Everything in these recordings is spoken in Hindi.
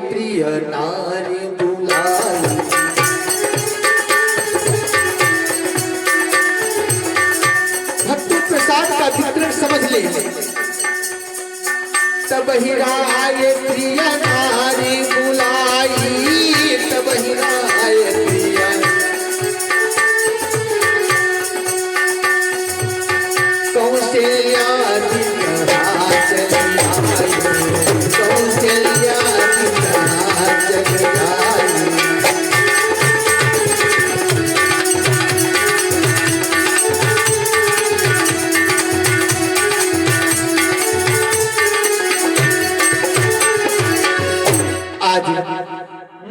प्रिय नारी बुलाई। भक्तों प्रसाद का वितरण समझ ले। तब ही राय प्रिय नारी बुलाई, तब ही राय प्रिय कौशल्या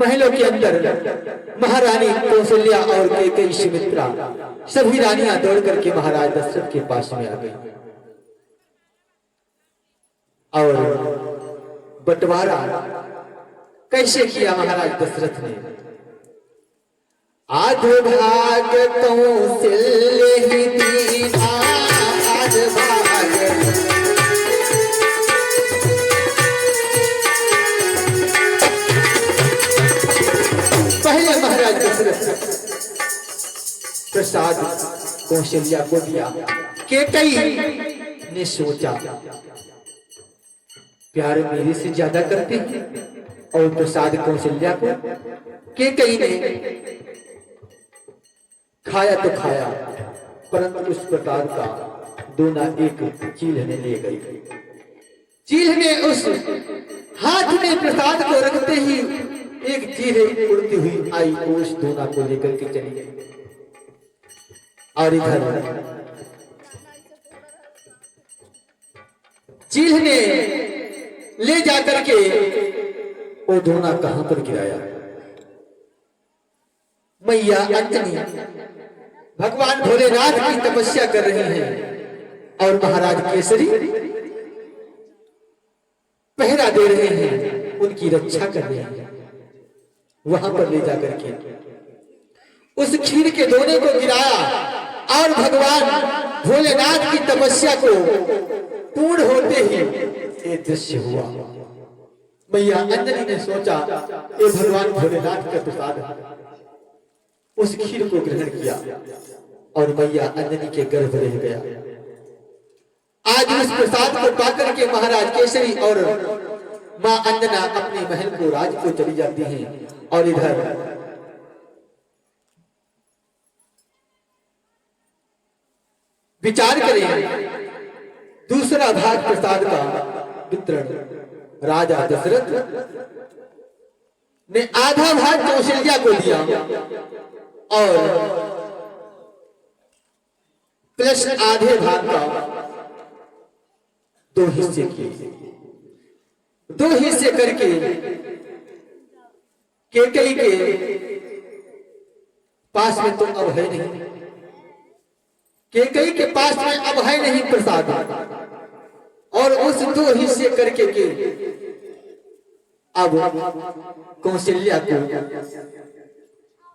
महलों के अंदर महारानी कौशल्या और कैकेयी सुमित्रा सभी रानियां दौड़ करके महाराज दशरथ के पास में आ गई और बंटवारा कैसे किया महाराज दशरथ ने। आधभाग कौशल्य ही दीना, आधभाग पहले महाराज दशरथ प्रसाद कौशल्या को दिया। कैकेयी ने सोचा प्यार मेरे से ज्यादा करते हैं और प्रसाद कौशल्या को। कैकेयी ने खाया तो खाया, परंतु उस प्रकार का दोना एक चील्हने ले गई। चील्हने उस हाथ में प्रसाद को रखते ही एक चील उड़ती हुई आई, उस दोना को लेकर के चली गई। और इधर चील ने ले जाकर के वो दोना कहां पर गिराया। मैया अंजनी भगवान भोलेनाथ की तपस्या कर रही हैं और महाराज केसरी पहरा दे रहे हैं, उनकी रक्षा कर रहे हैं। वहां पर ले जाकर के उस खीर के दोने को गिराया और भगवान भोलेनाथ की तपस्या को पूर्ण होते ही ये दृश्य हुआ। मैया अंजनी ने सोचा ये भगवान भोलेनाथ का प्रसाद है, उस खीर को ग्रहण किया और मैया अंजनी के गर्भ रह गया। आज उस प्रसाद को पाकर के महाराज केसरी और मां अंजना अपने महल को राज को चली जाती हैं। और इधर विचार करें, दूसरा भाग प्रसाद का वितरण राजा दशरथ ने आधा भाग कौशल्या को दिया और प्लस आधे भाग का दो हिस्से किए। दो हिस्से करके कैकेयी के पास में तो अब है नहीं, कैकेयी के पास में अब है नहीं प्रसाद, और उस दो हिस्से करके के अब कौशल्या को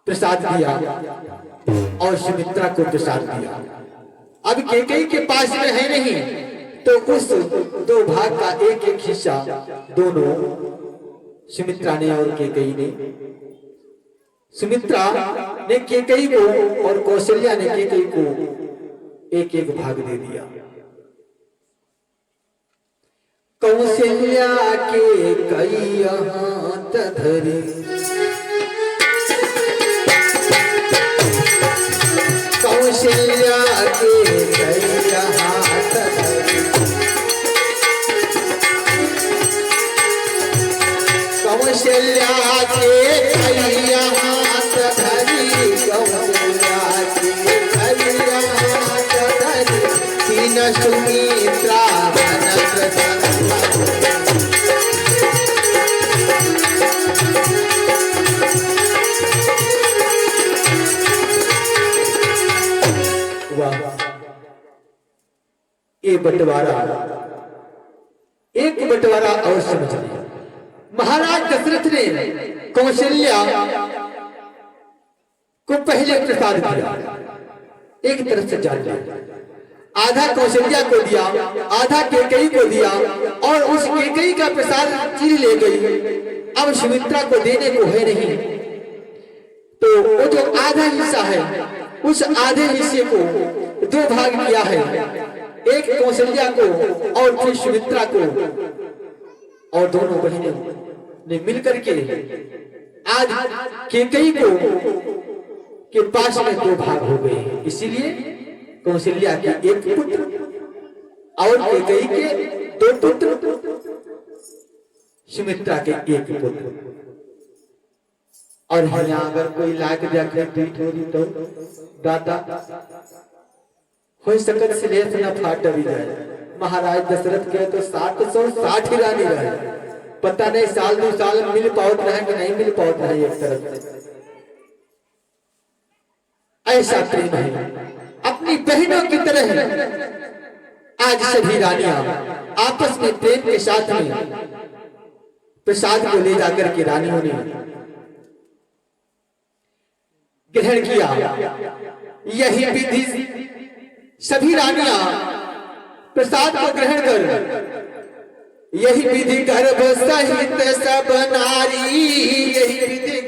प्रसाद दिया और सुमित्रा को प्रसाद दिया। अब कैकेयी के पास में है नहीं, तो उस दो भाग का एक एक हिस्सा दोनों सुमित्रा ने और कैकेयी ने, सुमित्रा ने कैकेयी को और कौशल्या ने कैकेयी को एक एक भाग दे दिया। कौशल्या के कई हाथ धरे, कौशल्या के कई हाथ धरे, कौशल्या के कई हाथ धरी, कौशल्या के कई हाथ धरी, तीन सुमित्रा ये बंटवारा, एक बंटवारा और समझ लिया। महाराज दशरथ ने कौशल्या को पहले प्रसाद दिया, एक तरफ से जान लिया, आधा कौशल्या को दिया, आधा कैकेयी को दिया और उस कैकेयी का प्रसाद चीर ले गई अब सुमित्रा को देने को है नहीं, तो वो जो आधा हिस्सा है उस आधे हिस्से को दो भाग किया है, एक कौशल्या को और फिर सुमित्रा को, और दोनों बहनों ने मिलकर के आज कैकेयी को के पास में दो भाग हो गए। इसीलिए कौशल्या के एक पुत्र और कैकेयी के दो पुत्र, सुमित्रा के एक पुत्र। और यहाँ अगर कोई लाख जाकर पीठ हो रही तो दादा हो सकत सिलेस न फाट भी जाए। महाराज दशरथ के तो 60 ही रानी रहे, पता नहीं साल 2 साल मिल पावत रहे कि नहीं मिल पावत रहे। एक तरफ से ऐसा प्रेम है अपनी बहनों की तरह। आज सभी रानियां आपस में प्रेम के साथ में प्रसाद को ले जाकर के रानियों ने ग्रहण किया। यही विधि सभी रानियां प्रसाद को ग्रहण कर, यही विधि गर्भ सहित सब नारी, यही विधि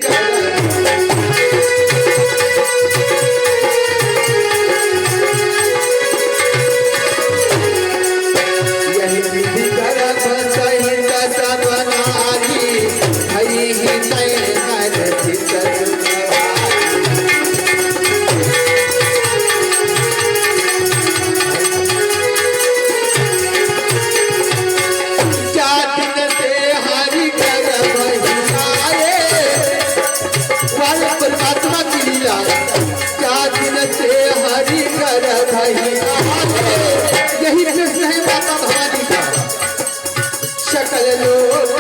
यही कृष्ण है माता भवानी का सकल लोक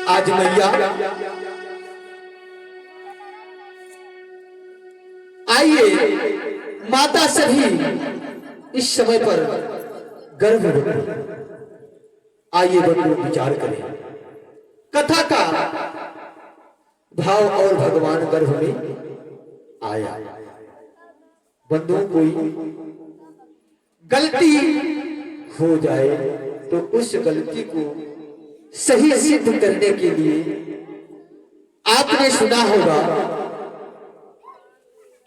आज मैया आइए माता सभी इस समय पर गर्भवती, आइए बंधु विचार करें। कथा का भाव और भगवान गर्भ में आया। बंधुओं कोई गलती हो जाए तो उस गलती को सही सिद्ध करने के लिए आपने सुना होगा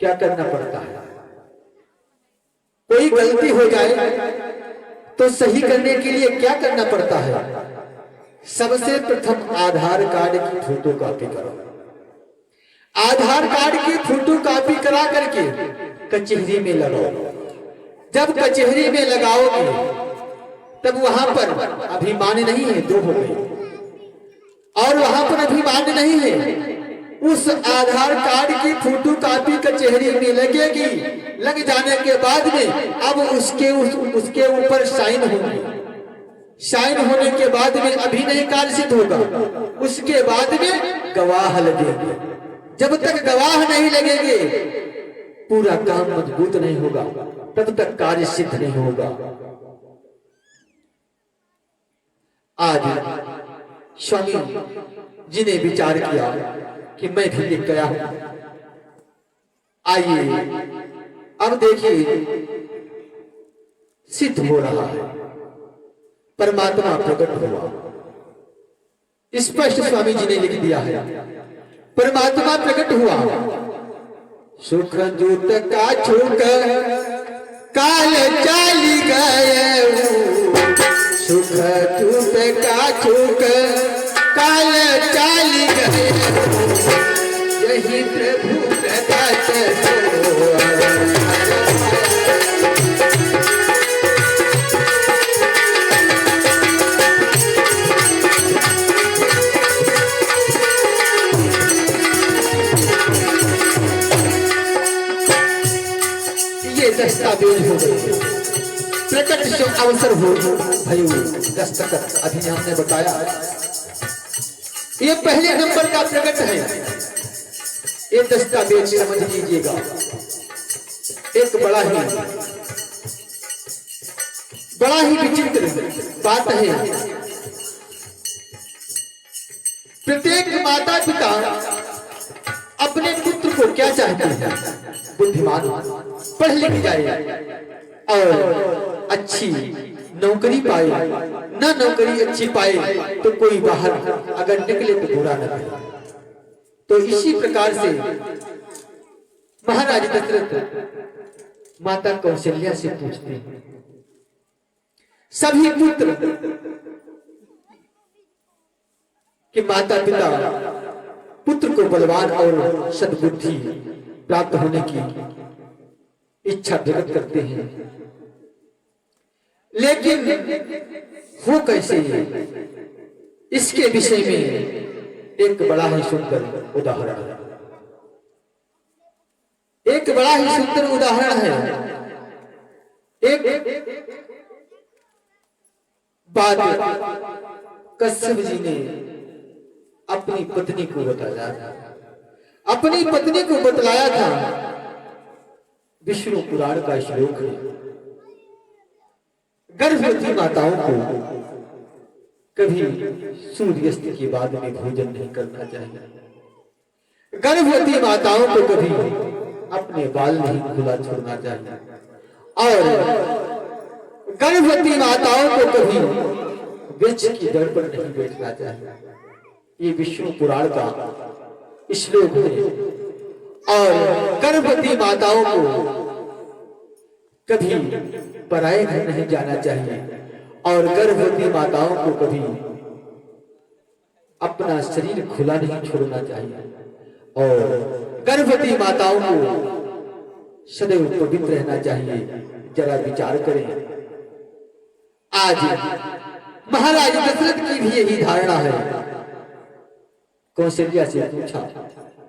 क्या करना पड़ता है। कोई गलती हो जाए तो सही करने के लिए क्या करना पड़ता है। सबसे प्रथम आधार कार्ड की फोटो कॉपी करो। आधार कार्ड की फोटो कॉपी करा करके कचहरी में लगाओ। जब कचहरी में लगाओगे तब वहां पर अभिमान नहीं है, दो हो गए, और वहां पर अभिमान नहीं है। उस आधार कार्ड की फोटो कॉपी कचहरी में लगेगी। लग जाने के बाद में अब उसके ऊपर साइन होंगे। साइन होने के बाद में अभिनय कार्य सिद्ध होगा। उसके बाद में गवाह लगेंगे। जब तक गवाह नहीं लगेंगे पूरा काम मजबूत नहीं होगा, तब तक कार्य सिद्ध नहीं होगा। आज स्वामी जी ने विचार किया कि मैं भी लिख गया हूं। आइए अब देखिए सिद्ध हो रहा है, परमात्मा प्रकट हुआ। स्पष्ट स्वामी जी ने लिख दिया है, परमात्मा प्रकट हुआ। सुख दूत का छूक काल चाली गए, सुख दूत का छूक काल चाली गए, यही प्रभु प्रकाश ये दस्तावेज हो गए। प्रकट जो अवसर हो भयो दस्तखत अभी हमने बताया, ये पहले नंबर का प्रकट है। ये दस्तावेज समझ लीजिएगा, एक बड़ा ही विचित्र बात है। प्रत्येक माता पिता अपने पुत्र को क्या चाहते हैं? बुद्धिमान, पढ़ लिख जाए और अच्छी नौकरी पाए। ना नौकरी अच्छी पाए तो कोई बाहर अगर निकले तो बुरा न करे। तो इसी प्रकार से महाराज दशरथ माता कौशल्या से पूछते हैं। सभी पुत्र कि माता पिता पुत्र को बलवान और सद्बुद्धि प्राप्त होने की इच्छा प्रकट करते हैं, लेकिन हो कैसे? इसके विषय में एक बड़ा ही सुंदर उदाहरण है। एक बड़ा ही सुंदर उदाहरण है। एक बात कश्यप जी ने अपनी पत्नी को बताया था। अपनी पत्नी को बतलाया था। विष्णु पुराण का श्लोक है, गर्भवती माताओं को कभी सूर्यास्त के बाद में भोजन नहीं करना चाहिए। गर्भवती माताओं को कभी अपने बाल नहीं खुला छोड़ना चाहिए और गर्भवती माताओं को कभी वृक्ष की जड़ पर नहीं बैठना चाहिए। ये विष्णु पुराण का श्लोक है। और गर्भवती माताओं को कभी पराये घर नहीं जाना चाहिए और गर्भवती माताओं को कभी अपना शरीर खुला नहीं छोड़ना चाहिए और गर्भवती माताओं को सदैव पवित्र रहना चाहिए। जरा विचार करें, आज महाराज दशरथ की भी यही धारणा है। कौशल्या से पूछा,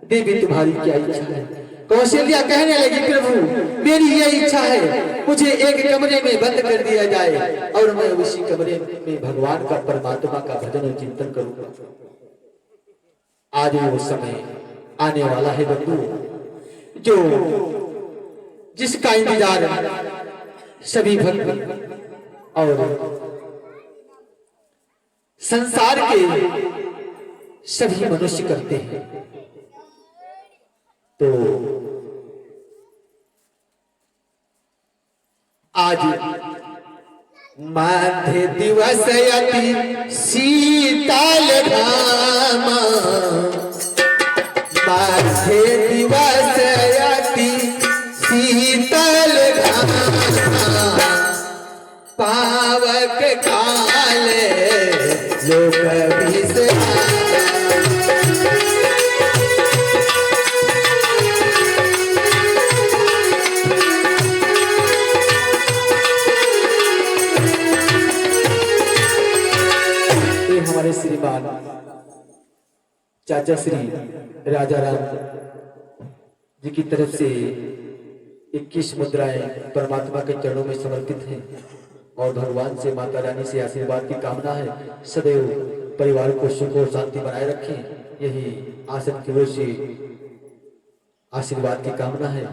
देवी तुम्हारी क्या इच्छा है? कौशल्या कहने लगी, प्रभु मेरी ये इच्छा है, मुझे एक कमरे में बंद कर दिया जाए और मैं उसी कमरे में भगवान का, परमात्मा का भजन और चिंतन करूंगा। आज वो समय आने वाला है बंधु, जो जिसका इंतजार सभी भक्त और संसार के सभी मनुष्य करते हैं। तो आज माध्य दिवस अति शीतल घामा, माध्य दिवस अति शीतल घामा, पावक काल लोक विश्राम। हमारे श्रीमान चाचा श्री राजा राम जी की तरफ से 21 मुद्राएं परमात्मा के चरणों में समर्पित हैं और भगवान से, माता रानी से आशीर्वाद की कामना है। सदैव परिवार को सुख और शांति बनाए रखें, यही आसन की ओर से आशीर्वाद की कामना है।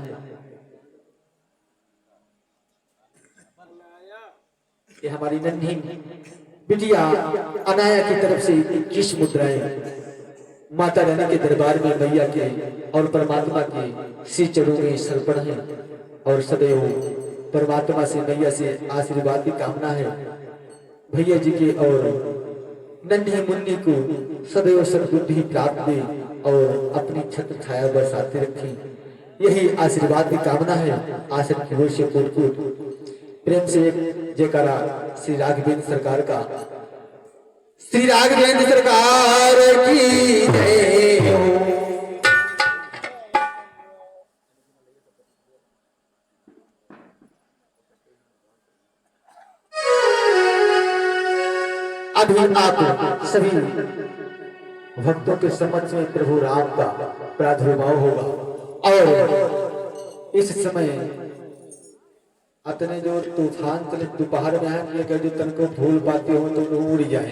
ये हमारी नन्ही बिटिया अनाया की तरफ से 21 मुद्राएं माता रानी के दरबार में मैया के और परमात्मा के श्री चरणों में समर्पण है और सदैव परमात्मा से, मैया से आशीर्वाद की कामना है। भैया जी के और नन्ही मुन्नी को सदैव सद्बुद्धि प्राप्त दे और अपनी छत्र छाया बरसाते रखें, यही आशीर्वाद की कामना है। आसन की ओर से कोट प्रेम से एक जयकारा श्री राघवेंद्र सरकार का, श्री राघवेंद्र सरकार की जय हो। अभी आप सभी भक्तों के समक्ष में प्रभु राम का प्रादुर्भाव होगा और इस समय अतने जो तूफान तले दोपहर में है, जो तन को भूल पाते हो तो उड़ जाए।